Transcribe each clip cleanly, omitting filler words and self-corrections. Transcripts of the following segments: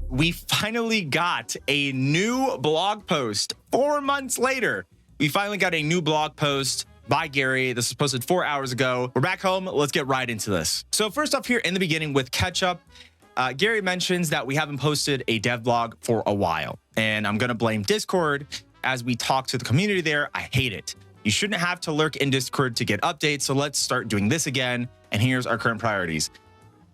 We finally got a new blog post 4 months later. We finally got a new blog post by Gary. This was posted 4 hours ago. We're back home. Let's get right into this. So first off here in the beginning with catch up, Gary mentions that we haven't posted a dev blog for a while, and I'm going to blame Discord as we talk to the community there. I hate it. You shouldn't have to lurk in Discord to get updates. So let's start doing this again. And here's our current priorities.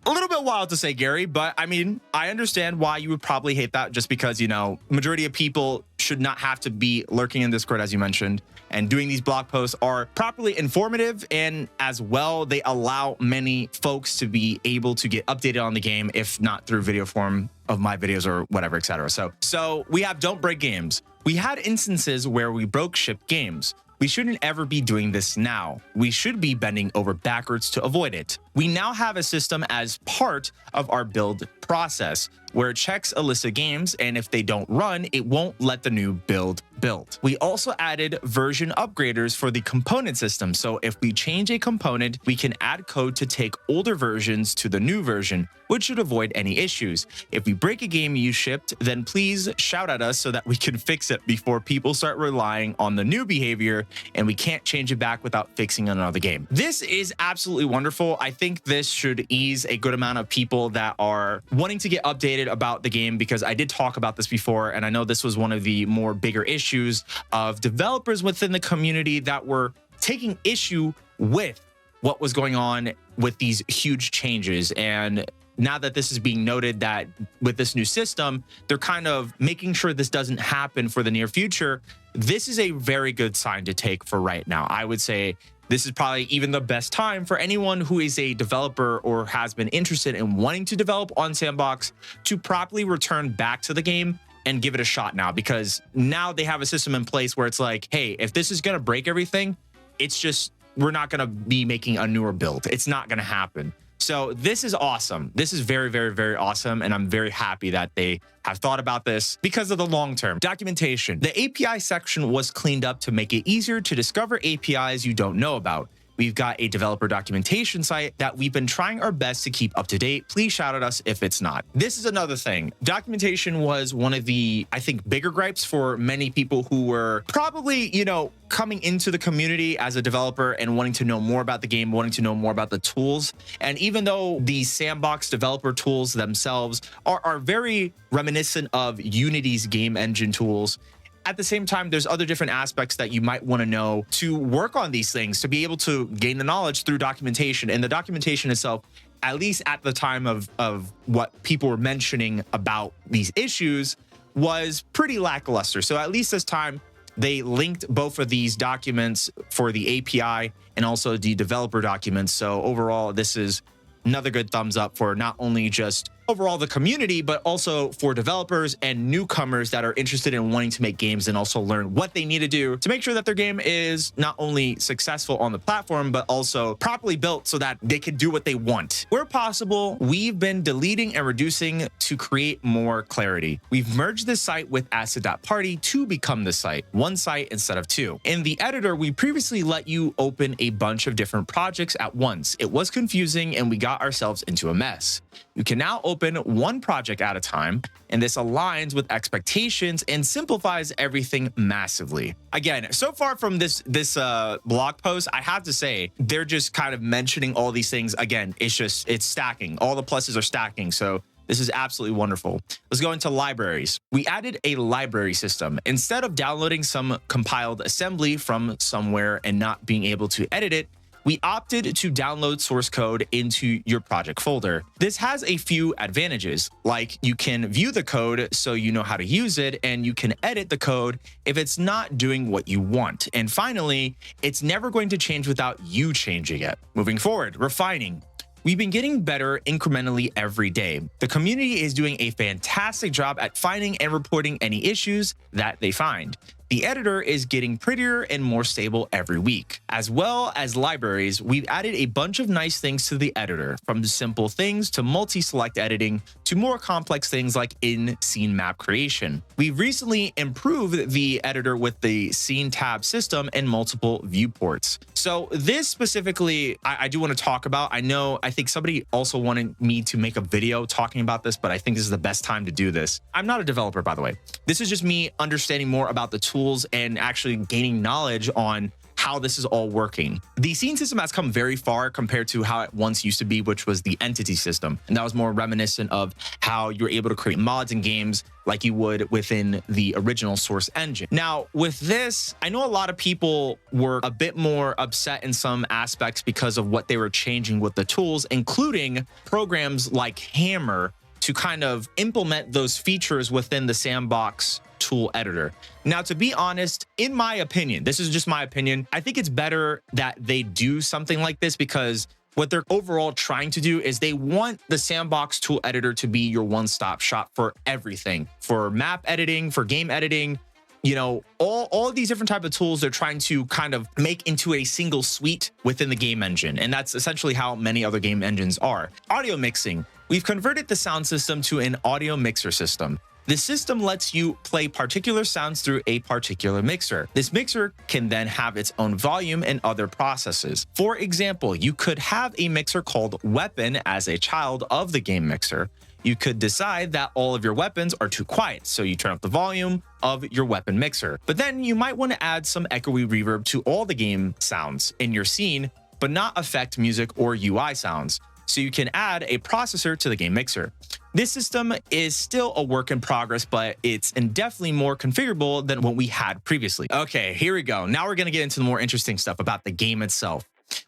A little bit wild to say, Gary, but I mean, I understand why you would probably hate that, just because, you know, majority of people should not have to be lurking in Discord, as you mentioned, and doing these blog posts are properly informative, and as well, they allow many folks to be able to get updated on the game, if not through video form of my videos or whatever, etc. So we have don't break games. We had instances where we broke shipped games. We shouldn't ever be doing this now. We should be bending over backwards to avoid it. We now have a system as part of our build process where it checks a list of games, and if they don't run, it won't let the new build build. We also added version upgraders for the component system. So if we change a component, we can add code to take older versions to the new version, which should avoid any issues. If we break a game you shipped, then please shout at us so that we can fix it before people start relying on the new behavior and we can't change it back without fixing another game. This is absolutely wonderful. I think this should ease a good amount of people that are wanting to get updated about the game, because I did talk about this before, and I know this was one of the more bigger issues of developers within the community that were taking issue with what was going on with these huge changes. And now that this is being noted that with this new system, they're kind of making sure this doesn't happen for the near future. This is a very good sign to take for right now. I would say this is probably even the best time for anyone who is a developer or has been interested in wanting to develop on S&box to properly return back to the game and give it a shot now, because now they have a system in place where it's like, hey, if this is going to break everything, it's just, we're not going to be making a newer build. It's not going to happen. So this is awesome. This is very, very, very awesome. And I'm very happy that they have thought about this because of the long term. Documentation. The API section was cleaned up to make it easier to discover APIs you don't know about. We've got a developer documentation site that we've been trying our best to keep up to date. Please shout at us if it's not. This is another thing. Documentation was one of the, I think, bigger gripes for many people who were probably, you know, coming into the community as a developer and wanting to know more about the game, wanting to know more about the tools. And even though the S&box developer tools themselves are very reminiscent of Unity's game engine tools, at the same time, there's other different aspects that you might want to know to work on these things, to be able to gain the knowledge through documentation. And the documentation itself, at least at the time of what people were mentioning about these issues, was pretty lackluster. So at least this time, they linked both of these documents for the API and also the developer documents. So overall, this is another good thumbs up for not only just overall the community, but also for developers and newcomers that are interested in wanting to make games and also learn what they need to do to make sure that their game is not only successful on the platform, but also properly built so that they can do what they want. Where possible, we've been deleting and reducing to create more clarity. We've merged this site with asset.party to become the site, one site instead of two. In the editor, we previously let you open a bunch of different projects at once. It was confusing and we got ourselves into a mess. You can now open one project at a time, and this aligns with expectations and simplifies everything massively. Again, so far from this blog post, I have to say, they're just kind of mentioning all these things. Again, it's stacking. All the pluses are stacking. So this is absolutely wonderful. Let's go into libraries. We added a library system. Instead of downloading some compiled assembly from somewhere and not being able to edit it, we opted to download source code into your project folder. This has a few advantages, like you can view the code so you know how to use it, and you can edit the code if it's not doing what you want. And finally, it's never going to change without you changing it. Moving forward, refining. We've been getting better incrementally every day. The community is doing a fantastic job at finding and reporting any issues that they find. The editor is getting prettier and more stable every week. As well as libraries, we've added a bunch of nice things to the editor, from simple things to multi-select editing to more complex things like in-scene map creation. We've recently improved the editor with the scene tab system and multiple viewports. So this specifically, I do want to talk about. I think somebody also wanted me to make a video talking about this, but I think this is the best time to do this. I'm not a developer, by the way. This is just me understanding more about the tools and actually gaining knowledge on how this is all working. The scene system has come very far compared to how it once used to be, which was the entity system. And that was more reminiscent of how you were able to create mods in games like you would within the original source engine. Now, with this, I know a lot of people were a bit more upset in some aspects because of what they were changing with the tools, including programs like Hammer to kind of implement those features within the S&box tool editor. Now, to be honest, in my opinion, this is just my opinion, I think it's better that they do something like this, because what they're overall trying to do is they want the S&box tool editor to be your one-stop shop for everything, for map editing, for game editing, you know, all of these different type of tools they're trying to kind of make into a single suite within the game engine. And that's essentially how many other game engines are. Audio mixing. We've converted the sound system to an audio mixer system. The system lets you play particular sounds through a particular mixer. This mixer can then have its own volume and other processes. For example, you could have a mixer called Weapon as a child of the game mixer. You could decide that all of your weapons are too quiet, so you turn up the volume of your weapon mixer. But then you might want to add some echoey reverb to all the game sounds in your scene, but not affect music or UI sounds. So you can add a processor to the game mixer. This system is still a work in progress, but it's definitely more configurable than what we had previously. Okay, here we go. Now we're going to get into the more interesting stuff about the game itself.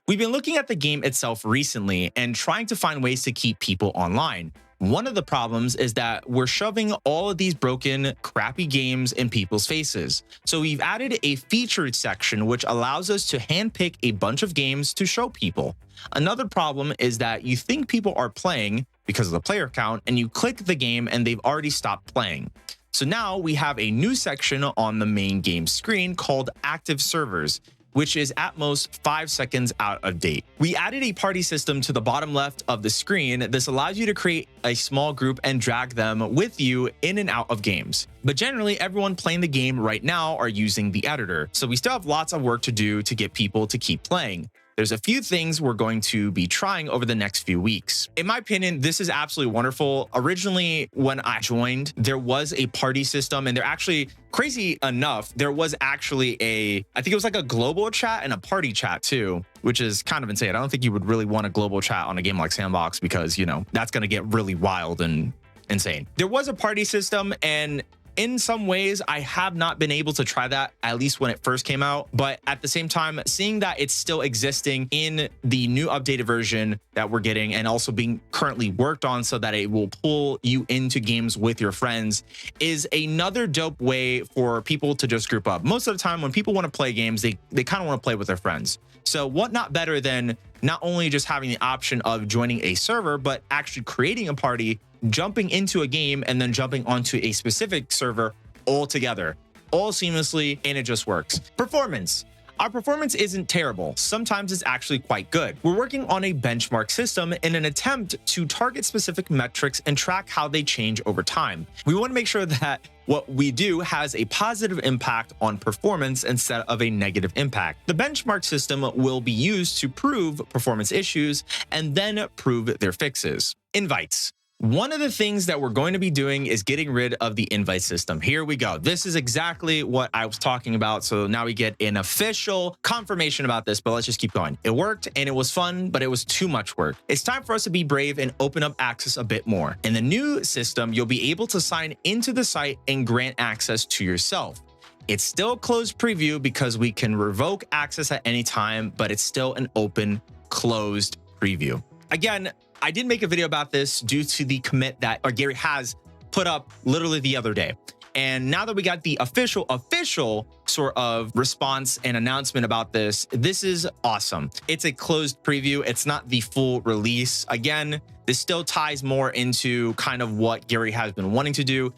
We've been looking at the game itself recently and trying to find ways to keep people online. One of the problems is that we're shoving all of these broken, crappy games in people's faces. So we've added a featured section which allows us to handpick a bunch of games to show people. Another problem is that you think people are playing because of the player count, and you click the game and they've already stopped playing. So now we have a new section on the main game screen called Active Servers, which is at most 5 seconds out of date. We added a party system to the bottom left of the screen. This allows you to create a small group and drag them with you in and out of games. But generally, everyone playing the game right now are using the editor. So we still have lots of work to do to get people to keep playing. There's a few things we're going to be trying over the next few weeks. In my opinion, this is absolutely wonderful. Originally, when I joined, there was a party system, and they're actually, crazy enough, there was actually I think it was like a global chat and a party chat too, which is kind of insane. I don't think you would really want a global chat on a game like S&box because, you know, that's going to get really wild and insane. There was a party system, and in some ways, I have not been able to try that, at least when it first came out. But at the same time, seeing that it's still existing in the new updated version that we're getting, and also being currently worked on so that it will pull you into games with your friends, is another dope way for people to just group up. Most of the time when people want to play games, they kind of want to play with their friends. So what not better than not only just having the option of joining a server, but actually creating a party, jumping into a game, and then jumping onto a specific server all together, all seamlessly, and it just works. Performance. Our performance isn't terrible. Sometimes it's actually quite good. We're working on a benchmark system in an attempt to target specific metrics and track how they change over time. We want to make sure that what we do has a positive impact on performance instead of a negative impact. The benchmark system will be used to prove performance issues and then prove their fixes. Invites. One of the things that we're going to be doing is getting rid of the invite system. Here we go. This is exactly what I was talking about. So now we get an official confirmation about this, but let's just keep going. It worked and it was fun, but it was too much work. It's time for us to be brave and open up access a bit more. In the new system, you'll be able to sign into the site and grant access to yourself. It's still closed preview because we can revoke access at any time, but it's still an open closed preview. Again, I did make a video about this due to the commit that Gary has put up literally the other day. And now that we got the official sort of response and announcement about this, this is awesome. It's a closed preview. It's not the full release. Again, this still ties more into kind of what Gary has been wanting to do.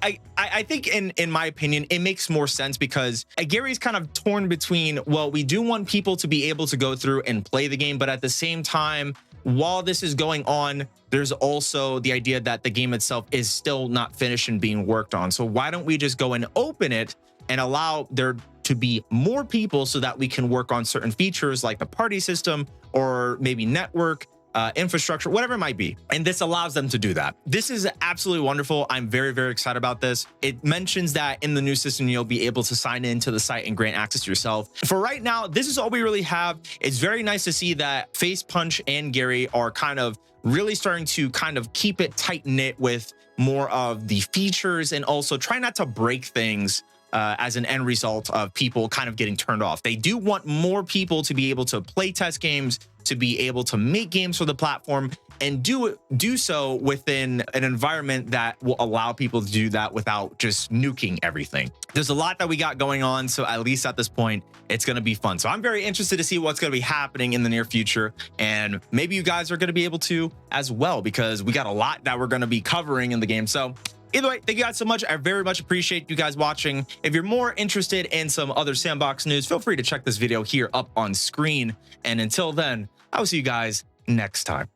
I think in my opinion, it makes more sense because Gary's kind of torn between, well, we do want people to be able to go through and play the game, but at the same time, while this is going on, there's also the idea that the game itself is still not finished and being worked on. So why don't we just go and open it and allow there to be more people so that we can work on certain features like the party system or maybe network, infrastructure, whatever it might be. And this allows them to do that. This is absolutely wonderful. I'm very, very excited about this. It mentions that in the new system, you'll be able to sign into the site and grant access to yourself. For right now, this is all we really have. It's very nice to see that Face Punch and Gary are kind of really starting to kind of keep it tight knit with more of the features and also try not to break things as an end result of people kind of getting turned off. They do want more people to be able to play test games, to be able to make games for the platform, and do so within an environment that will allow people to do that without just nuking everything. There's a lot that we got going on, so at least at this point, it's going to be fun. So I'm very interested to see what's going to be happening in the near future, and maybe you guys are going to be able to as well, because we got a lot that we're going to be covering in the game. So either way, thank you guys so much. I very much appreciate you guys watching. If you're more interested in some other Sandbox news, feel free to check this video here up on screen. And until then, I will see you guys next time.